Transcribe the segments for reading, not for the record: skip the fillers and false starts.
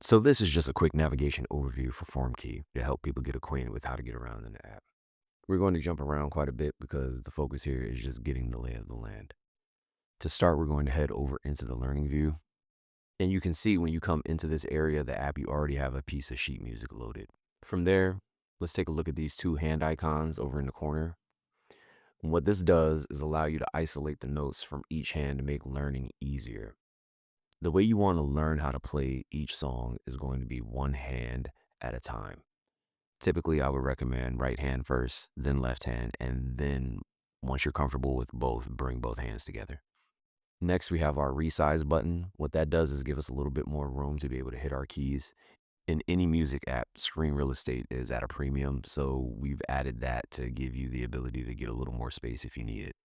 So this is just a quick navigation overview for FormKey to help people get acquainted with how to get around in the app. We're going to jump around quite a bit because the focus here is just getting the lay of the land. To start, we're going to head over into the learning view. And you can see when you come into this area of the app, you already have a piece of sheet music loaded. From there, let's take a look at these two hand icons over in the corner. And what this does is allow you to isolate the notes from each hand to make learning easier. The way you want to learn how to play each song is going to be one hand at a time. Typically, I would recommend right hand first, then left hand, and then once you're comfortable with both, bring both hands together. Next, we have our resize button. What that does is give us a little bit more room to be able to hit our keys. In any music app, screen real estate is at a premium, so we've added that to give you the ability to get a little more space if you need it.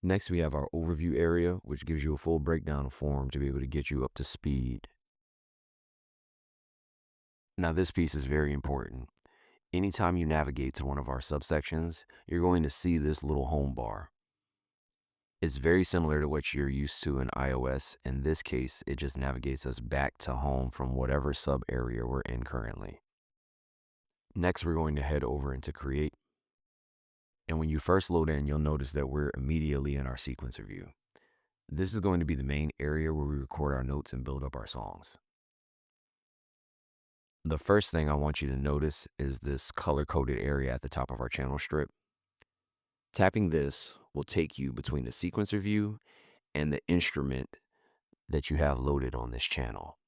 Next, we have our overview area, which gives you a full breakdown of form to be able to get you up to speed. Now, this piece is very important. Anytime you navigate to one of our subsections, you're going to see this little home bar. It's very similar to what you're used to in iOS. In this case, it just navigates us back to home from whatever sub area we're in currently. Next, we're going to head over into Create. And when you first load in, you'll notice that we're immediately in our sequencer view. This is going to be the main area where we record our notes and build up our songs. The first thing I want you to notice is this color-coded area at the top of our channel strip. Tapping this will take you between the sequencer view and the instrument that you have loaded on this channel.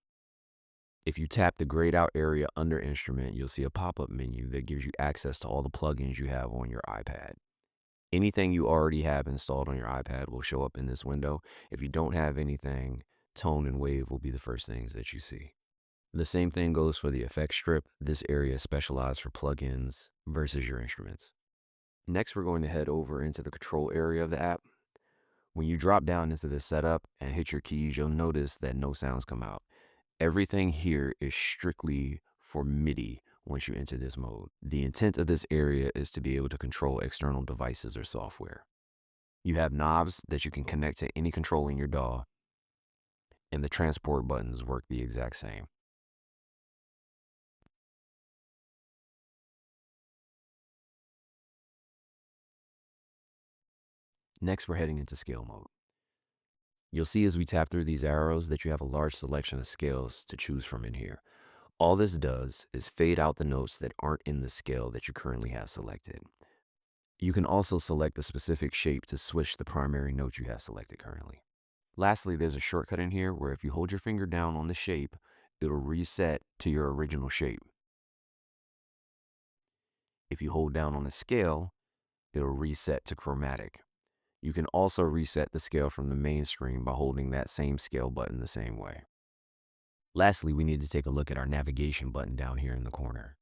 If you tap the grayed out area under instrument, you'll see a pop-up menu that gives you access to all the plugins you have on your iPad. Anything you already have installed on your iPad will show up in this window. If you don't have anything, Tone and Wave will be the first things that you see. The same thing goes for the effects strip. This area is specialized for plugins versus your instruments. Next, we're going to head over into the control area of the app. When you drop down into the setup and hit your keys, you'll notice that no sounds come out. Everything here is strictly for MIDI once you enter this mode. The intent of this area is to be able to control external devices or software. You have knobs that you can connect to any control in your DAW, and the transport buttons work the exact same. Next, we're heading into scale mode. You'll see as we tap through these arrows that you have a large selection of scales to choose from in here. All this does is fade out the notes that aren't in the scale that you currently have selected. You can also select the specific shape to switch the primary note you have selected currently. Lastly, there's a shortcut in here where if you hold your finger down on the shape, it'll reset to your original shape. If you hold down on the scale, it'll reset to chromatic. You can also reset the scale from the main screen by holding that same scale button the same way. Lastly, we need to take a look at our navigation button down here in the corner.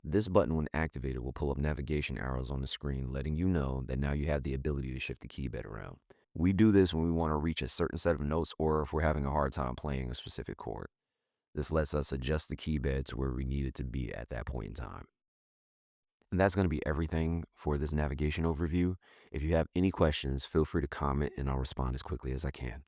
This button, when activated, will pull up navigation arrows on the screen, letting you know that now you have the ability to shift the keypad around. We do this when we want to reach a certain set of notes or if we're having a hard time playing a specific chord. This lets us adjust the keypad to where we need it to be at that point in time. And that's going to be everything for this navigation overview. If you have any questions, feel free to comment and I'll respond as quickly as I can.